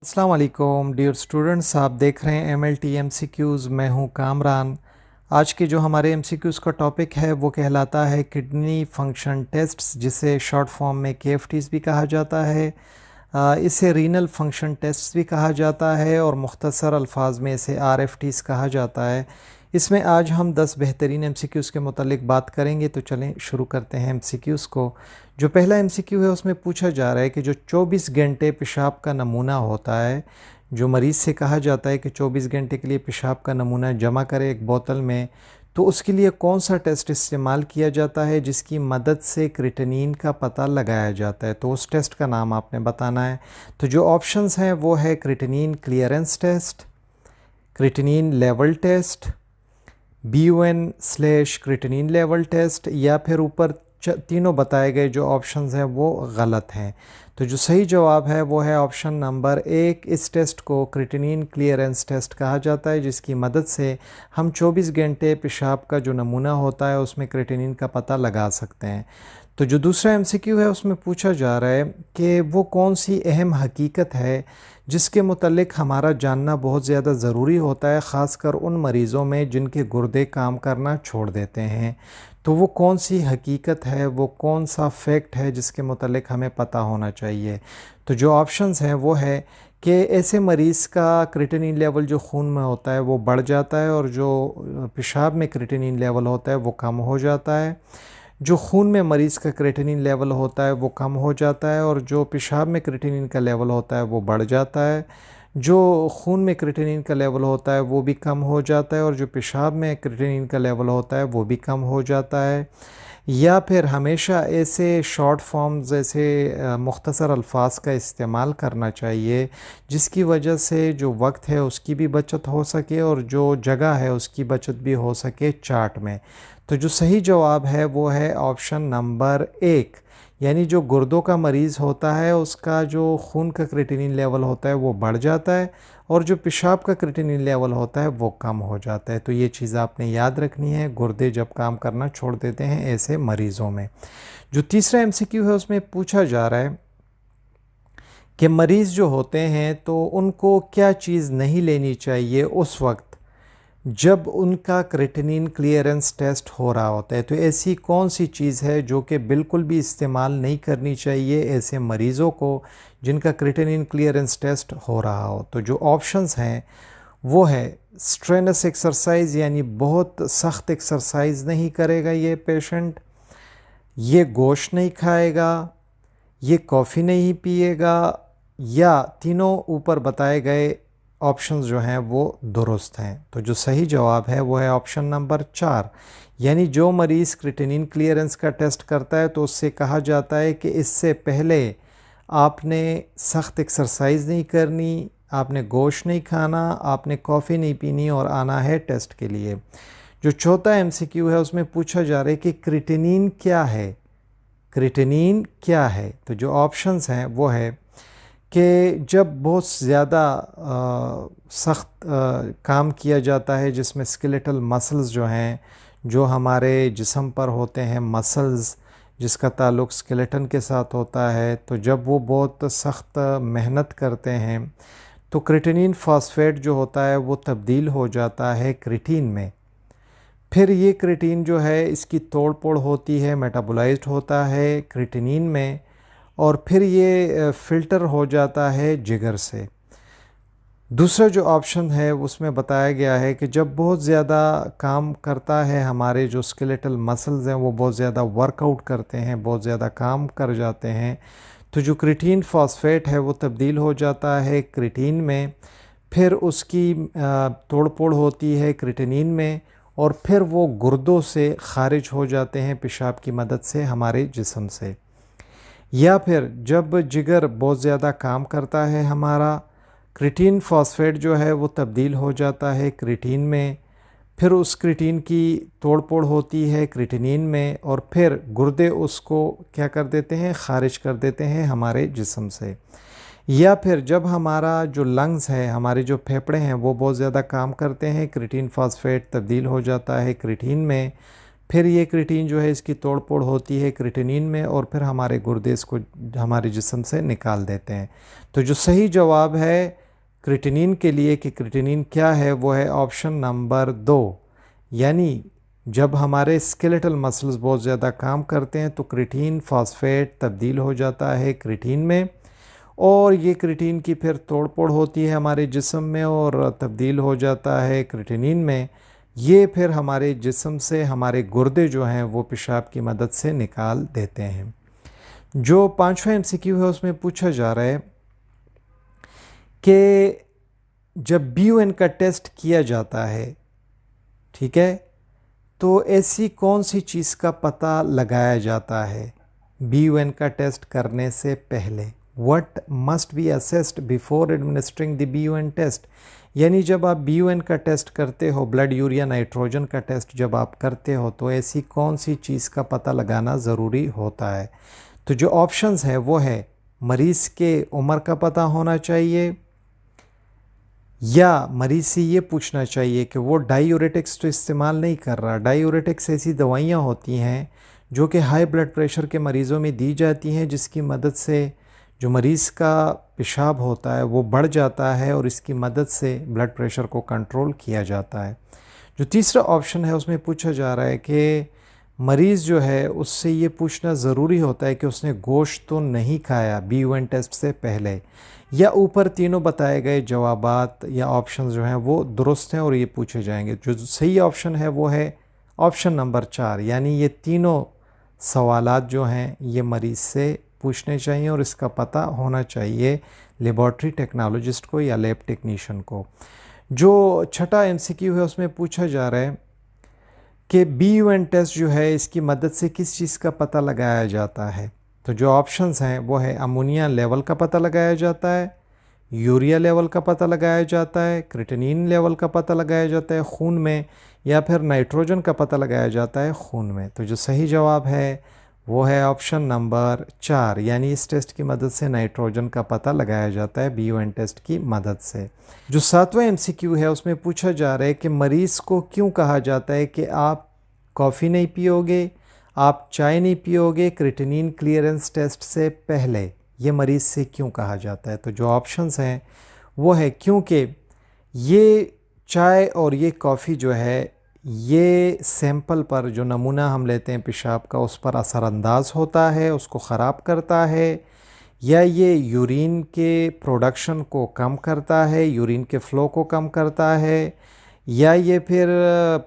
अस्सलाम वालेकुम dear students, आप देख रहे हैं MLT MCQs। मैं हूं कामरान। आज के जो हमारे MCQs का टॉपिक है वो कहलाता है किडनी फंक्शन टेस्ट्स, जिसे शॉर्ट फॉर्म में KFTs भी कहा जाता है। इसे रीनल फंक्शन टेस्ट्स भी कहा जाता है और मुख्तसर अल्फाज में इसे RFTs कहा जाता है। इसमें आज हम 10 बेहतरीन MCQs के मुतालिक बात करेंगे। तो चलें शुरू करते हैं MCQs को। जो पहला MCQ है उसमें पूछा जा रहा है कि जो 24 घंटे पेशाब का नमूना होता है, जो मरीज़ से कहा जाता है कि 24 घंटे के लिए पेशाब का नमूना जमा करें एक बोतल में, तो उसके लिए कौन सा टेस्ट इस्तेमाल किया जाता है जिसकी मदद से क्रिएटिनिन का पता लगाया जाता है। तो उस टेस्ट का नाम आपने बताना है। तो जो ऑप्शंस हैं वो है creatinine clearance test, creatinine level test, BUN creatinine level test, या फिर ऊपर तीनों बताए गए जो ऑप्शंस हैं वो गलत हैं। तो जो सही जवाब है वो है ऑप्शन नंबर 1। इस टेस्ट को क्रिएटिनिन क्लियरेंस टेस्ट कहा जाता है, जिसकी मदद से हम 24 घंटे पेशाब का जो नमूना होता है उसमें क्रिएटिनिन का पता लगा सकते हैं। तो जो दूसरा MCQ है उसमें पूछा जा रहा है कि वो कौन सी अहम हकीकत है जिसके मुतल्लिक हमारा जानना बहुत ज़्यादा ज़रूरी होता है, ख़ासकर उन मरीज़ों में जिनके गुर्दे काम करना छोड़ देते हैं। तो वो कौन सी हकीकत है, वो कौन सा फैक्ट है जिसके मुतल्लिक हमें पता होना चाहिए। तो जो ऑप्शंस हैं वो है कि ऐसे मरीज़ का क्रिएटिनिन लेवल जो खून में होता है वो बढ़ जाता है और जो पेशाब में क्रिएटिनिन लेवल होता है वो कम हो जाता है। जो खून में मरीज़ का क्रिएटिनिन लेवल होता है वो कम हो जाता है और जो पेशाब में क्रिएटिनिन का लेवल होता है वो बढ़ जाता है। जो खून में क्रिएटिनिन का लेवल होता है वो भी कम हो जाता है और जो पेशाब में क्रिएटिनिन का लेवल होता है वो भी कम हो जाता है। या फिर हमेशा ऐसे शॉर्ट फॉर्म्स, ऐसे मुख्तसर अल्फाज का इस्तेमाल करना चाहिए जिसकी वजह से जो वक्त है उसकी भी बचत हो सके और जो जगह है उसकी बचत भी हो सके चार्ट में। तो जो सही जवाब है वो है ऑप्शन नंबर 1, यानी जो गुर्दों का मरीज़ होता है उसका जो खून का क्रिएटिनिन लेवल होता है वो बढ़ जाता है और जो पेशाब का क्रिएटिनिन लेवल होता है वो कम हो जाता है। तो ये चीज़ आपने याद रखनी है गुर्दे जब काम करना छोड़ देते हैं ऐसे मरीज़ों में। जो तीसरा MCQ है उसमें पूछा जा रहा है कि मरीज़ जो होते हैं तो उनको क्या चीज़ नहीं लेनी चाहिए उस वक्त जब उनका क्रिएटिनिन क्लियरेंस टेस्ट हो रहा होता है। तो ऐसी कौन सी चीज़ है जो कि बिल्कुल भी इस्तेमाल नहीं करनी चाहिए ऐसे मरीज़ों को जिनका क्रिएटिनिन क्लियरेंस टेस्ट हो रहा हो। तो जो ऑप्शंस हैं वो है स्ट्रेनस एक्सरसाइज, यानी बहुत सख्त एक्सरसाइज नहीं करेगा ये पेशेंट, ये गोश्त नहीं खाएगा, ये कॉफ़ी नहीं पिएगा, या तीनों ऊपर बताए गए ऑप्शंस जो हैं वो दुरुस्त हैं। तो जो सही जवाब है वो है ऑप्शन नंबर 4, यानी जो मरीज़ क्रिएटिनिन क्लियरेंस का टेस्ट करता है तो उससे कहा जाता है कि इससे पहले आपने सख्त एक्सरसाइज नहीं करनी, आपने गोश्त नहीं खाना, आपने कॉफ़ी नहीं पीनी और आना है टेस्ट के लिए। जो चौथा MCQ है उसमें पूछा जा रहा है कि क्रिएटिनिन क्या है, क्रिएटिनिन क्या है। तो जो ऑप्शंस हैं वो है कि जब बहुत ज़्यादा सख्त काम किया जाता है जिसमें स्केलेटल मसल्स जो हैं, जो हमारे जिस्म पर होते हैं मसल्स जिसका ताल्लुक़ स्केलेटन के साथ होता है, तो जब वो बहुत सख्त मेहनत करते हैं तो क्रिएटिनिन फॉस्फेट जो होता है वो तब्दील हो जाता है क्रिएटिन में। फिर ये क्रिएटिन जो है इसकी तोड़ पोड़ होती है, मेटाबोलाइज्ड होता है क्रिएटिनिन में, और फिर ये फ़िल्टर हो जाता है जिगर से। दूसरा जो ऑप्शन है उसमें बताया गया है कि जब बहुत ज़्यादा काम करता है, हमारे जो स्केलेटल मसल्स हैं वो बहुत ज़्यादा वर्कआउट करते हैं, बहुत ज़्यादा काम कर जाते हैं, तो जो क्रिएटिन फॉस्फेट है वो तब्दील हो जाता है क्रिएटिन में, फिर उसकी तोड़ पोड़ होती है क्रिएटिनिन में और फिर वो गुर्दों से खारिज हो जाते हैं पेशाब की मदद से हमारे जिस्म से। या फिर जब जिगर बहुत ज़्यादा काम करता है हमारा, क्रिएटिन फॉस्फेट जो है वो तब्दील हो जाता है क्रिएटिन में, फिर उस क्रिएटिन की तोड़ पोड़ होती है क्रिएटिनिन में और फिर गुर्दे उसको क्या कर देते हैं, खारिज कर देते हैं हमारे जिस्म से। या फिर जब हमारा जो लंग्स है, हमारे जो फेफड़े हैं वो बहुत ज़्यादा काम करते हैं, क्रिएटिन फॉस्फेट तब्दील हो जाता है क्रिएटिन में, फिर ये क्रिटीन जो है इसकी तोड़ फोड़ होती है क्रिटिनिन में और फिर हमारे गुर्दे इसको हमारे जिस्म से निकाल देते हैं। तो जो सही जवाब है क्रिटिनिन के लिए कि क्रिटिनिन क्या है वो है ऑप्शन नंबर 2। यानी जब हमारे स्केलेटल मसल्स बहुत ज़्यादा काम करते हैं तो क्रिटीन फॉस्फेट तब्दील हो जाता है क्रिटीन में और ये क्रिटीन की फिर तोड़ फोड़ होती है हमारे जिस्म में और तब्दील हो जाता है क्रिटिनिन में। ये फिर हमारे जिस्म से हमारे गुर्दे जो हैं वो पेशाब की मदद से निकाल देते हैं। जो 5वां MCQ है उसमें पूछा जा रहा है कि जब BUN का टेस्ट किया जाता है, ठीक है, तो ऐसी कौन सी चीज़ का पता लगाया जाता है BUN का टेस्ट करने से पहले? What must be assessed before administering the BUN test? यानी जब आप BUN का टेस्ट करते हो, ब्लड यूरिया नाइट्रोजन का टेस्ट जब आप करते हो तो ऐसी कौन सी चीज़ का पता लगाना ज़रूरी होता है? तो जो ऑप्शंस है वो है मरीज़ के उम्र का पता होना चाहिए, या मरीज़ से ये पूछना चाहिए कि वो डायूरेटिक्स तो इस्तेमाल नहीं कर रहा। डायूरेटिक्स ऐसी दवाइयाँ होती हैं जो कि हाई ब्लड प्रेशर के मरीज़ों में दी जाती हैं जिसकी मदद से जो मरीज़ का पेशाब होता है वो बढ़ जाता है और इसकी मदद से ब्लड प्रेशर को कंट्रोल किया जाता है। जो तीसरा ऑप्शन है उसमें पूछा जा रहा है कि मरीज़ जो है उससे ये पूछना ज़रूरी होता है कि उसने गोश्त तो नहीं खाया BUN टेस्ट से पहले, या ऊपर तीनों बताए गए जवाबात या ऑप्शन जो हैं वो दुरुस्त हैं और ये पूछे जाएंगे। जो सही ऑप्शन है वो है ऑप्शन नंबर 4, यानी ये तीनों सवालात जो हैं ये मरीज़ से पूछने चाहिए और इसका पता होना चाहिए लेबॉर्ट्री टेक्नोलॉजिस्ट को या लैब टेक्नीशियन को। जो 6वां MCQ है उसमें पूछा जा रहा है कि BUN टेस्ट जो है इसकी मदद से किस चीज़ का पता लगाया जाता है? तो जो ऑप्शंस हैं वो है अमोनिया लेवल का पता लगाया जाता है, यूरिया लेवल का पता लगाया जाता है, क्रिटिनिन लेवल का पता लगाया जाता है खून में, या फिर नाइट्रोजन का पता लगाया जाता है खून में। तो जो सही जवाब है वो है ऑप्शन नंबर 4, यानी इस टेस्ट की मदद से नाइट्रोजन का पता लगाया जाता है BUN टेस्ट की मदद से। जो 7वां MCQ है उसमें पूछा जा रहा है कि मरीज़ को क्यों कहा जाता है कि आप कॉफ़ी नहीं पियोगे, आप चाय नहीं पियोगे क्रिटिनिन क्लियरेंस टेस्ट से पहले? ये मरीज़ से क्यों कहा जाता है? तो जो ऑप्शंस हैं वो है क्योंकि ये चाय और ये कॉफ़ी जो है ये सैंपल पर जो नमूना हम लेते हैं पेशाब का उस पर असरअंदाज होता है, उसको ख़राब करता है, या ये यूरिन के प्रोडक्शन को कम करता है, यूरिन के फ़्लो को कम करता है, या ये फिर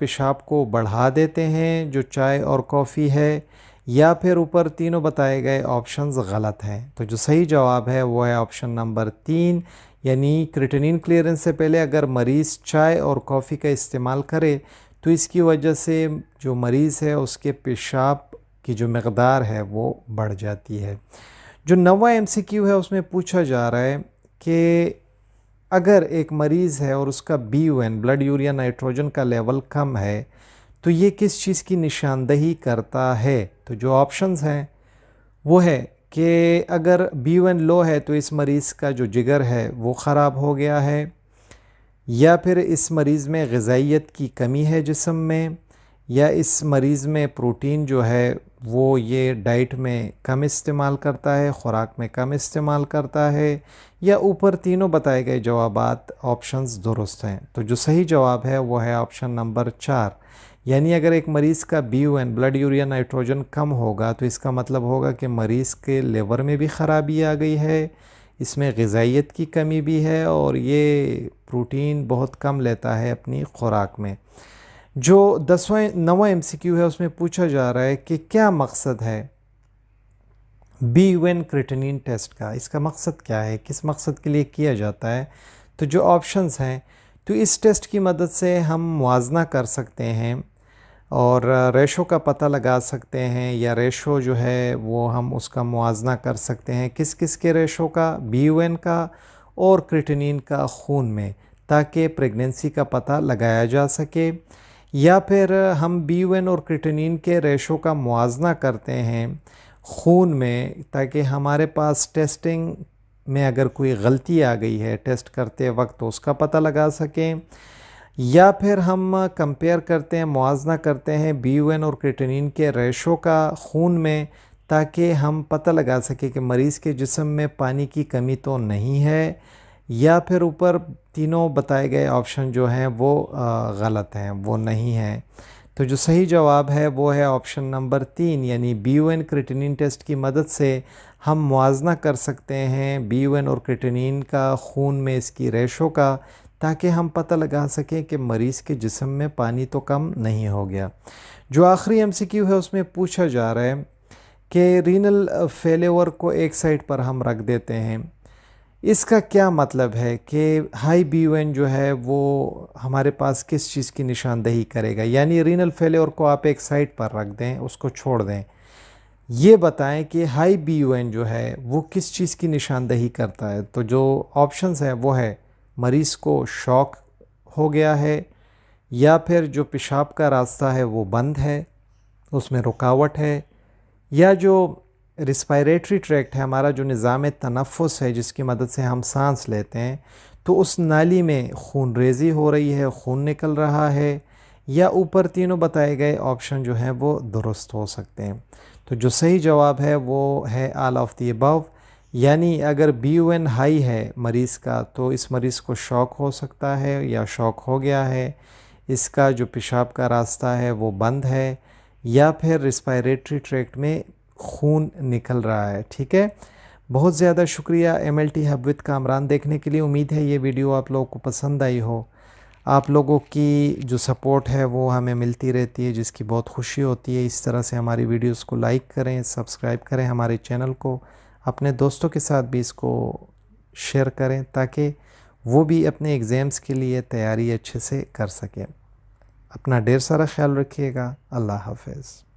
पेशाब को बढ़ा देते हैं जो चाय और कॉफ़ी है, या फिर ऊपर तीनों बताए गए ऑप्शंस गलत हैं। तो जो सही जवाब है वो है ऑप्शन नंबर 3, यानी क्रिटिनिन क्लियरेंस से पहले अगर मरीज़ चाय और कॉफ़ी का इस्तेमाल करे तो इसकी वजह से जो मरीज़ है उसके पेशाब की जो मकदार है वो बढ़ जाती है। जो 9वां MCQ है उसमें पूछा जा रहा है कि अगर एक मरीज़ है और उसका BUN ब्लड यूरिया नाइट्रोजन का लेवल कम है तो ये किस चीज़ की निशानदही करता है? तो जो ऑप्शंस हैं वो है कि अगर BUN लो है तो इस मरीज़ का जो जिगर है वो ख़राब हो गया है, या फिर इस मरीज़ में ग़िज़ाइयत की कमी है जिस्म में, या इस मरीज़ में प्रोटीन जो है वो ये डाइट में कम इस्तेमाल करता है, ख़ुराक में कम इस्तेमाल करता है, या ऊपर तीनों बताए गए जवाबात ऑप्शंस दुरुस्त हैं। तो जो सही जवाब है वो है ऑप्शन नंबर 4, यानी अगर एक मरीज़ का BUN ब्लड यूरिया नाइट्रोजन कम होगा तो इसका मतलब होगा कि मरीज़ के लिवर में भी ख़राबी आ गई है, इसमें ग़िज़ाइयत की कमी भी है और ये प्रोटीन बहुत कम लेता है अपनी ख़ुराक में। जो 9वां MCQ है उसमें पूछा जा रहा है कि क्या मकसद है BUN क्रिटिनिन टेस्ट का? इसका मकसद क्या है, किस मकसद के लिए किया जाता है? तो जो ऑप्शंस हैं तो इस टेस्ट की मदद से हम मुआजना कर सकते हैं और रेशो का पता लगा सकते हैं, या रेशो जो है वो हम उसका मुआजना कर सकते हैं किस किस के रेशो का, BUN का और क्रिटिनिन का खून में, ताकि प्रेगनेंसी का पता लगाया जा सके। या फिर हम BUN और क्रिटिनिन के रेशो का मुआजना करते हैं खून में ताकि हमारे पास टेस्टिंग में अगर कोई गलती आ गई है टेस्ट करते वक्त तो उसका पता लगा सकें। या फिर हम कंपेयर करते हैं, मुआवजा करते हैं BUN और क्रिएटिनिन के रेशो का खून में, ताकि हम पता लगा सकें कि मरीज़ के जिस्म में पानी की कमी तो नहीं है, या फिर ऊपर तीनों बताए गए ऑप्शन जो हैं वो गलत हैं, वो नहीं हैं। तो जो सही जवाब है वो है ऑप्शन नंबर 3, यानी BUN क्रिएटिनिन टेस्ट की मदद से हम मुआवजा कर सकते हैं BUN और क्रिएटिनिन का खून में इसकी रेशो का, ताकि हम पता लगा सकें कि मरीज़ के जिस्म में पानी तो कम नहीं हो गया। जो आखिरी MCQ है उसमें पूछा जा रहा है कि रीनल फेल्योर को एक साइड पर हम रख देते हैं। इसका क्या मतलब है कि हाई BUN जो है वो हमारे पास किस चीज़ की निशानदही करेगा, यानी रीनल फेल्योर को आप एक साइड पर रख दें, उसको छोड़ दें। ये बताएं कि हाई BUN जो है वो किस चीज़ की निशानदही करता है। तो जो ऑप्शंस है वो है मरीज़ को शॉक हो गया है, या फिर जो पेशाब का रास्ता है वो बंद है, उसमें रुकावट है, या जो रिस्पायरेटरी ट्रैक्ट है, हमारा जो निज़ाम तनफ़ुस है जिसकी मदद से हम सांस लेते हैं, तो उस नाली में खून रेज़ी हो रही है, खून निकल रहा है, या ऊपर तीनों बताए गए ऑप्शन जो हैं वो दुरुस्त हो सकते हैं। तो जो सही जवाब है वो है ऑल ऑफ द अबव, यानी अगर BUN हाई है मरीज़ का तो इस मरीज़ को शॉक हो सकता है या शॉक हो गया है, इसका जो पेशाब का रास्ता है वो बंद है, या फिर रिस्पायरेटरी ट्रैक्ट में खून निकल रहा है। ठीक है, बहुत ज़्यादा शुक्रिया MLT हब विद कामरान देखने के लिए। उम्मीद है ये वीडियो आप लोगों को पसंद आई हो। आप लोगों की जो सपोर्ट है वो हमें मिलती रहती है, जिसकी बहुत खुशी होती है। इस तरह से हमारी वीडियोस को लाइक करें, सब्सक्राइब करें हमारे चैनल को, अपने दोस्तों के साथ भी इसको शेयर करें, ताकि वो भी अपने एग्ज़ाम्स के लिए तैयारी अच्छे से कर सकें। अपना ढेर सारा ख्याल रखिएगा। अल्लाह हाफ़िज़।